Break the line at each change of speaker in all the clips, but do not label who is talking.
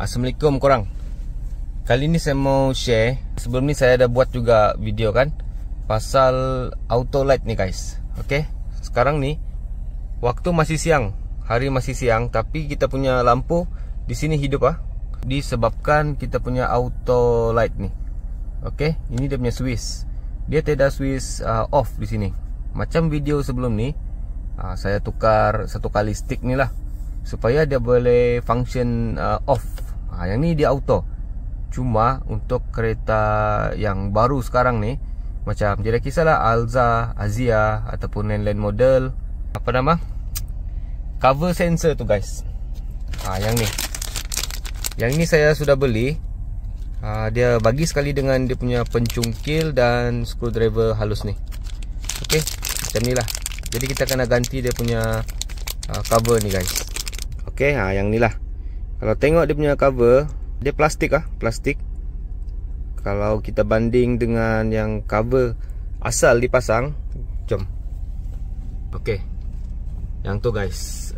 Assalamualaikum korang. Kali ni saya mau share. Sebelum ni saya ada buat juga video kan pasal auto light ni guys. Okay, sekarang ni waktu masih siang, hari masih siang, tapi kita punya lampu di sini hidup disebabkan kita punya auto light ni. Okay, ini dia punya switch. Dia tidak switch off di sini. Macam video sebelum ni, saya tukar satu kali stick ni lah supaya dia boleh function off. Yang ni dia auto. Cuma untuk kereta yang baru sekarang ni, macam tidak kisahlah Alza, Azia ataupun lain-lain model, apa nama, cover sensor tu guys. Yang ni, yang ini saya sudah beli. Dia bagi sekali dengan dia punya pencungkil dan screwdriver halus ni. Okay, macam ni lah. Jadi kita kena ganti dia punya cover ni guys. Okay, yang ni lah. Kalau tengok dia punya cover, dia plastik plastik. Kalau kita banding dengan yang cover asal dipasang, jom. Okay, yang tu guys.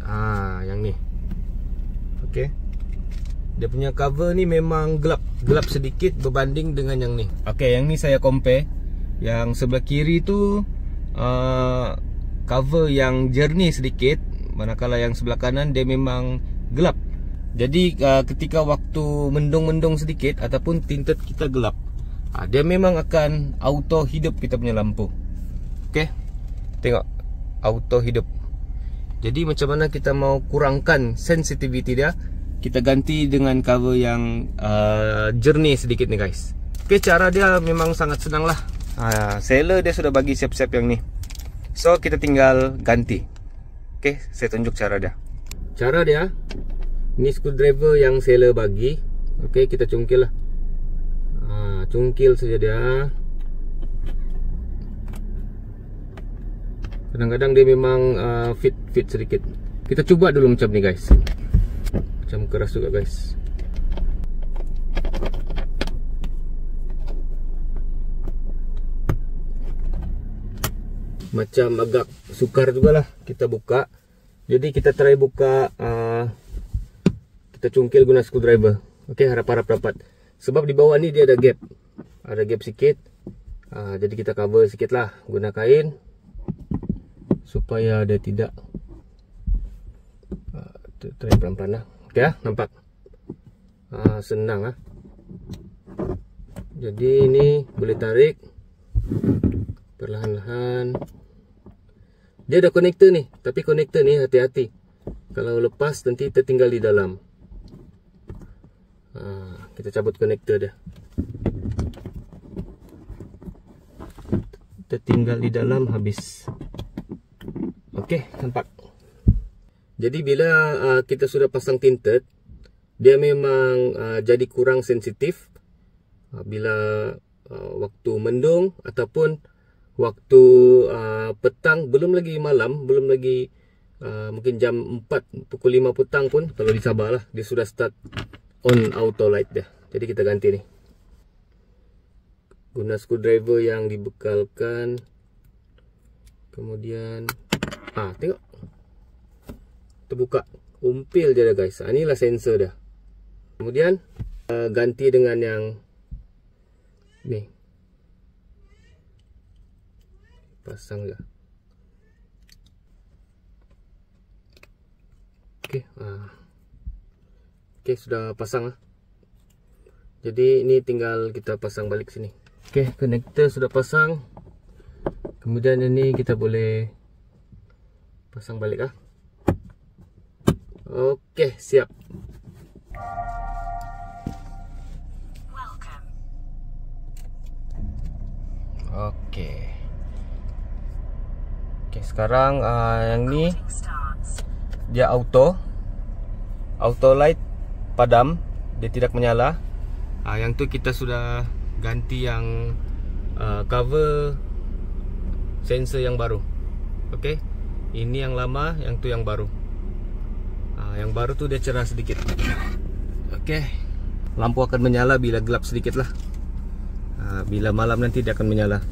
Yang ni. Okay, dia punya cover ni memang gelap sedikit berbanding dengan yang ni. Okay, yang ni saya compare. Yang sebelah kiri tu cover yang jernih sedikit, manakala yang sebelah kanan dia memang gelap. Jadi ketika waktu mendung-mendung sedikit ataupun tinted kita gelap, dia memang akan auto hidup kita punya lampu. Okay, tengok, auto hidup. Jadi macam mana kita mau kurangkan sensitivity dia, kita ganti dengan cover yang jernih sedikit ni guys. Okay, cara dia memang sangat senang lah. Seller dia sudah bagi siap-siap yang ni, so kita tinggal ganti. Okay, saya tunjuk cara dia. Cara dia, ini screwdriver yang seller bagi. Okay, kita cungkil lah. Cungkil saja dia. Kadang-kadang dia memang fit sedikit. Kita cuba dulu macam ni guys. Macam keras juga guys. Macam agak sukar jugalah kita buka. Jadi kita try buka, kita cungkil guna screwdriver. Okay, harap-harap dapat. Sebab di bawah ni dia ada gap. Ada gap sikit. Jadi kita cover sikit lah guna kain supaya dia tidak. Try pelan-pelan lah. Okay, nampak? Senang . Jadi ini boleh tarik perlahan-lahan. Dia ada konektor ni, tapi konektor ni hati-hati. Kalau lepas nanti tertinggal di dalam. Kita cabut konektor dia. Tertinggal di dalam, habis. Okey, nampak. Jadi bila kita sudah pasang tinted, dia memang jadi kurang sensitif bila waktu mendung ataupun waktu petang, belum lagi malam, belum lagi mungkin jam 4, pukul 5 petang pun, kalau disabarlah, dia sudah start on auto light dia. Jadi kita ganti ni guna screwdriver yang dibekalkan. Kemudian tengok, terbuka, umpil je dah guys. Inilah sensor dia. Kemudian ganti dengan yang ni, pasang je. Okay, okay, sudah pasang lah. Jadi ini tinggal kita pasang balik sini. Okay, konektor sudah pasang. Kemudian ini kita boleh pasang balik lah. Okay, siap. Okay. Okay, sekarang yang ni dia auto light padam, dia tidak menyala. Yang tu kita sudah ganti yang cover sensor yang baru. Okay, ini yang lama, yang tu yang baru. Yang baru tu dia cerah sedikit. Okay, lampu akan menyala bila gelap sedikit lah. Bila malam nanti dia akan menyala.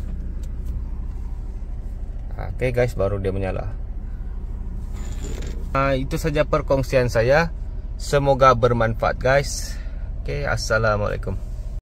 Okay guys, baru dia menyala. Itu saja perkongsian saya. Semoga bermanfaat guys. Okay, assalamualaikum.